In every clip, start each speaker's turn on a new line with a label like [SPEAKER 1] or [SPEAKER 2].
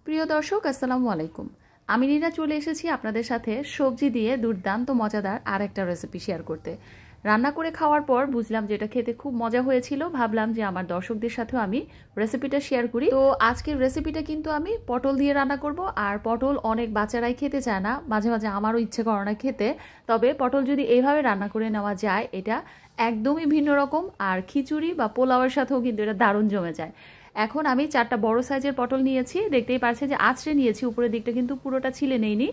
[SPEAKER 1] প্রিয় দর্শক আসসালামু আলাইকুম। আমি নীরা চলে এসেছি আপনাদের সাথে সবজি দিয়ে দুর্দান্ত মজাদার আর একটা রেসিপি শেয়ার করতে। রান্না করে খাওয়ার পর বুঝলাম যে এটা খেতে খুব মজা হয়েছিল, ভাবলাম যে আমার দর্শকদের সাথেও আমি রেসিপিটা শেয়ার করি। তো আজকের রেসিপিটা কিন্তু আমি পটল দিয়ে রান্না করব। আর পটল অনেক বাচ্চারাই খেতে চায় না, মাঝে মাঝে আমারও ইচ্ছে করে না খেতে। তবে পটল যদি এইভাবে রান্না করে নেওয়া যায় এটা একদমই ভিন্ন রকম, আর খিচুড়ি বা পোলাওয়ের সাথেও কিন্তু এটা দারুণ জমে যায়। এখন আমি 4টা বড় সাইজের পটল নিয়েছি, দেখতেই পাচ্ছেন যে আঁচড়ে নিয়েছি, উপরের দিকটা কিন্তু পুরোটা ছিলে নেইনি।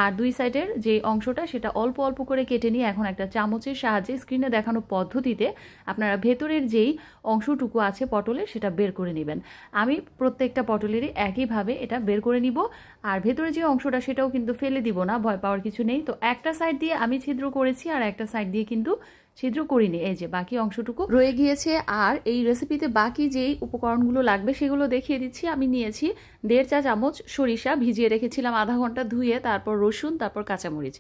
[SPEAKER 1] আর দুই সাইডের যে অংশটা সেটা অল্প অল্প করে কেটে নিয়ে এখন একটা চামচের সাহায্যে স্ক্রিনে দেখানো পদ্ধতিতে আপনারা ভেতরের যেই অংশটুকু আছে পটলের সেটা বের করে নেবেন। আমি প্রত্যেকটা পটলেরই একইভাবে এটা বের করে নিব। আর ভেতরে যে অংশটা সেটাও কিন্তু ফেলে দিব না, ভয় পাওয়ার কিছু নেই। তো একটা সাইড দিয়ে আমি ছিদ্র করেছি আর একটা সাইড দিয়ে কিন্তু ছিদ্র করিনি, এই যে বাকি অংশটুকু রয়ে গিয়েছে। আর এই রেসিপিতে বাকি যেই উপকরণগুলো লাগবে সেগুলো দেখিয়ে দিচ্ছি। আমি নিয়েছি 1.5 চা চামচ সরিষা, ভিজিয়ে রেখেছিলাম আধা ঘন্টা ধুয়ে, তারপর রসুন, তারপর কাঁচামরিচ।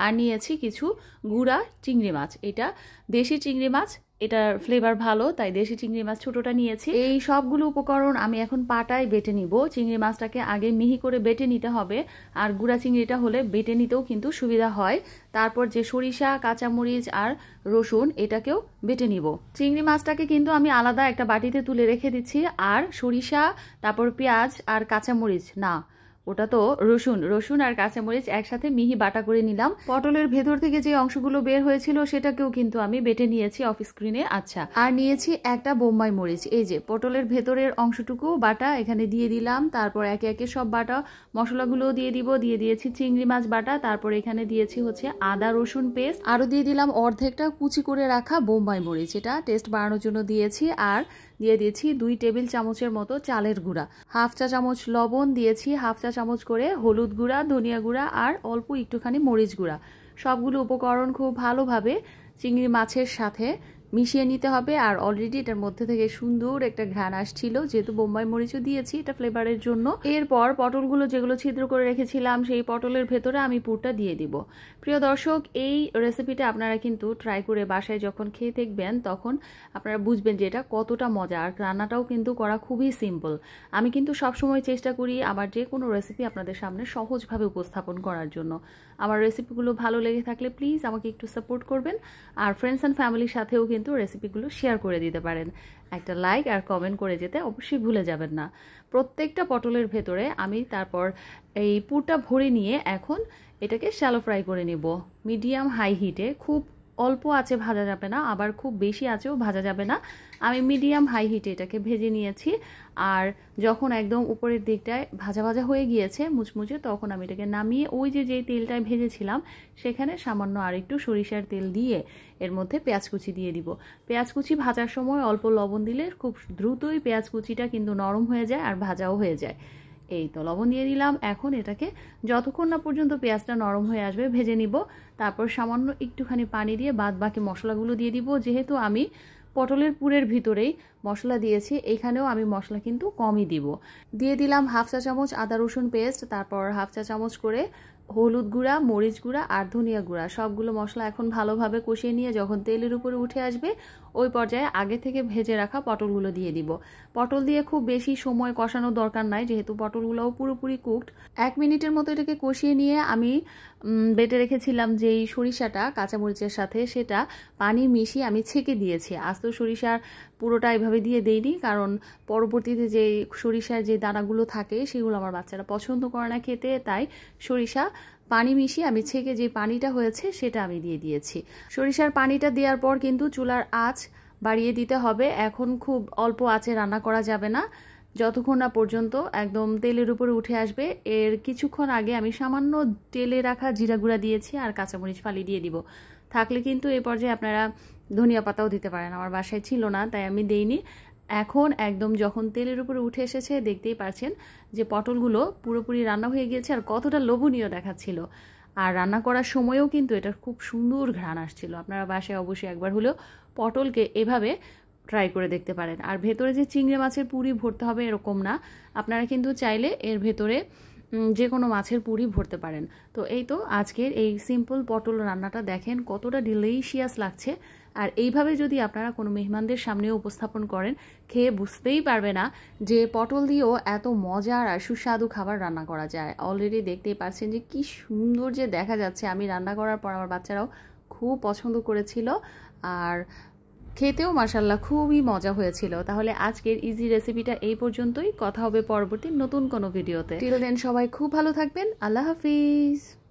[SPEAKER 1] আর নিয়েছি কিছু গুঁড়া চিংড়ি মাছ, এটা দেশি চিংড়ি মাছ, এটার ফ্লেভার ভালো তাই দেশি চিংড়ি মাছ ছোটটা নিয়েছি। এই সবগুলো উপকরণ আমি এখন পাটায় বেটে নিব। চিংড়ি মাছটাকে আগে মিহি করে বেটে নিতে হবে, আর গুঁড়া চিংড়িটা হলে বেটে নিতেও কিন্তু সুবিধা হয়। তারপর যে সরিষা, কাঁচামরিচ আর রসুন এটাকেও বেটে নিব। চিংড়ি মাছটাকে কিন্তু আমি আলাদা একটা বাটিতে তুলে রেখে দিচ্ছি। আর সরিষা, তারপর পেঁয়াজ আর কাঁচামরিচ না, ওটা তো রসুন আর কাঁচামরিচ একসাথে মিহি বাটা করে নিলাম। পটলের ভেতর থেকে যে অংশগুলো বের হয়েছিল সেটাকেও কিন্তু আমি বেটে নিয়েছি অফ স্ক্রিনে। আচ্ছা, আর নিয়েছি একটা বোম্বাই মরিচ, এই যে পটলের ভেতরের অংশটুকু বাটা এখানে দিয়ে দিলাম। তারপর একে একে সব বাটা মশলাগুলো দিয়ে দিব। দিয়ে দিয়েছি চিংড়ি মাছ বাটা, তারপর এখানে দিয়েছি হচ্ছে আদা রসুন পেস্ট, আরও দিয়ে দিলাম অর্ধেকটা কুচি করে রাখা বোম্বাই মরিচ, এটা টেস্ট বাড়ানোর জন্য দিয়েছি। আর দিয়ে দিয়েছি 2 টেবিল চামচের মতো চালের গুঁড়া, হাফ চা চামচ লবণ দিয়েছি, হাফ চা চামচ করে হলুদ গুঁড়া, ধনিয়া গুঁড়া আর অল্প একটুখানি মরিচ গুঁড়া। সবগুলো উপকরণ খুব ভালোভাবে চিংড়ি মাছের সাথে মিশিয়ে নিতে হবে। আর অলরেডি এটার মধ্যে থেকে সুন্দর একটা ঘ্রাণ আসছিল, যেহেতু বোম্বাই মরিচও দিয়েছি এটা ফ্লেভারের জন্য। এরপর পটলগুলো যেগুলো ছিদ্র করে রেখেছিলাম সেই পটলের ভেতরে আমি পুরটা দিয়ে দিব। প্রিয় দর্শক, এই রেসিপিটা আপনারা কিন্তু ট্রাই করে বাসায় যখন খেয়ে দেখবেন তখন আপনারা বুঝবেন যে এটা কতটা মজা। আর রান্নাটাও কিন্তু করা খুবই সিম্পল। আমি কিন্তু সবসময় চেষ্টা করি আমার যে কোনো রেসিপি আপনাদের সামনে সহজভাবে উপস্থাপন করার জন্য। আমার রেসিপিগুলো ভালো লেগে থাকলে প্লিজ আমাকে একটু সাপোর্ট করবেন। আর ফ্রেন্ডস অ্যান্ড ফ্যামিলির সাথেও কিন্তু রেসিপিগুলো শেয়ার করে দিতে পারেন। একটা লাইক আর কমেন্ট করে যেতে অবশ্যই ভুলে যাবেন না। প্রত্যেকটা পটলের ভেতরে আমি তারপর এই পুরটা ভরে নিয়ে এখন এটাকে শ্যালো ফ্রাই করে নিব মিডিয়াম হাই হিটে। খুব অল্প আছে ভাজা যাবে না, আবার খুব বেশি আছেও ভাজা যাবে না। আমি মিডিয়াম হাই হিটে এটাকে ভেজে নিয়েছি। আর যখন একদম উপরের দিকটায় ভাজা ভাজা হয়ে গিয়েছে মুচমুচে, তখন আমি এটাকে নামিয়ে ওই যেই তেলটায় ভেজেছিলাম সেখানে সামান্য আর একটু সরিষার তেল দিয়ে এর মধ্যে পেঁয়াজ কুচি দিয়ে দিব। পেঁয়াজ কুচি ভাজার সময় অল্প লবণ দিলে খুব দ্রুতই পেঁয়াজ কুচিটা কিন্তু নরম হয়ে যায় আর ভাজাও হয়ে যায়। এই তো লবণ দিয়ে দিলাম। এখন এটাকে যতক্ষণ না পর্যন্ত পেঁয়াজটা নরম হয়ে আসবে ভেজে নিব। তারপর সামান্য একটুখানি পানি দিয়ে বাদ বাকি মশলাগুলো দিয়ে দিব। যেহেতু আমি পটলের পুরের ভিতরেই মশলা দিয়েছি, এখানেও আমি মশলা কিন্তু কমই দিব। দিয়ে দিলাম হাফ চা চামচ আদা রসুন পেস্ট, তারপর হাফ চা চামচ করে হলুদ গুঁড়া, মরিচ গুঁড়া আর ধনিয়া গুঁড়া। সবগুলো মশলা এখন ভালোভাবে কষিয়ে নিয়ে যখন তেলের উপরে উঠে আসবে ওই পর্যায়ে আগে থেকে ভেজে রাখা পটলগুলো দিয়ে দিব। পটল দিয়ে খুব বেশি সময় কষানোর দরকার নাই, যেহেতু পটলগুলোও পুরোপুরি কুকড। 1 মিনিটের মতো এটাকে কষিয়ে নিয়ে আমি বেটে রেখেছিলাম যেই সরিষাটা কাঁচামরিচের সাথে, সেটা পানি মিশিয়ে আমি ছেঁকে দিয়েছি। আস্ত সরিষার পুরোটা এভাবে দিয়ে দেইনি, কারণ পরবর্তীতে যে সরিষার যে দানাগুলো থাকে সেগুলো আমার বাচ্চারা পছন্দ করে না খেতে, তাই সরিষা পানি মিশিয়ে আমি ছেঁকে যে পানিটা হয়েছে সেটা আমি দিয়ে দিয়েছি। সরিষার পানিটা দেওয়ার পর কিন্তু চুলার আঁচ বাড়িয়ে দিতে হবে। এখন খুব অল্প আঁচে রান্না করা যাবে না, যতক্ষণ না পর্যন্ত একদম তেলের উপরে উঠে আসবে। এর কিছুক্ষণ আগে আমি সামান্য তেলে রাখা জিরা গুঁড়া দিয়েছি আর কাঁচামরিচ ফালি দিয়ে দিব। থাকলে কিন্তু এই পর্যায়ে আপনারা ধনিয়া পাতাও দিতে পারেন, আমার বাসায় ছিল না তাই আমি দেইনি। এখন একদম যখন তেলের উপরে উঠে এসেছে দেখতেই পাচ্ছেন যে পটলগুলো পুরোপুরি রান্না হয়ে গিয়েছে আর কতটা লোভনীয় দেখাচ্ছিল। আর রান্না করার সময়ও কিন্তু এটা খুব সুন্দর ঘ্রাণ আসছিল। আপনারা বাসায় অবশ্যই একবার হলেও পটলকে এভাবে ট্রাই করে দেখতে পারেন। আর ভেতরে যে চিংড়ি মাছের পুরি ভরতে হবে এরকম না, আপনারা কিন্তু চাইলে এর ভেতরে যে কোনো মাছের পুরি ভরতে পারেন। তো এই তো আজকের এই সিম্পল পটল রান্নাটা দেখেন কতটা ডিলিশিয়াস লাগছে। আর এইভাবে যদি আপনারা কোনো মেহমানদের সামনেও উপস্থাপন করেন, খেয়ে বুঝতেই পারবে না যে পটল দিয়েও এত মজার আর সুস্বাদু খাবার রান্না করা যায়। অলরেডি দেখতেই পাচ্ছেন যে কি সুন্দর যে দেখা যাচ্ছে। আমি রান্না করার পর আমার বাচ্চারাও খুব পছন্দ করেছিল, আর খেতেও মাশাআল্লাহ খুবই মজা হয়েছিল। তাহলে আজকের ইজি রেসিপিটা এই পর্যন্তই। কথা হবে পরবর্তী নতুন কোনো ভিডিওতে। টিল দেন সবাই খুব ভালো থাকবেন। আল্লাহ হাফিজ।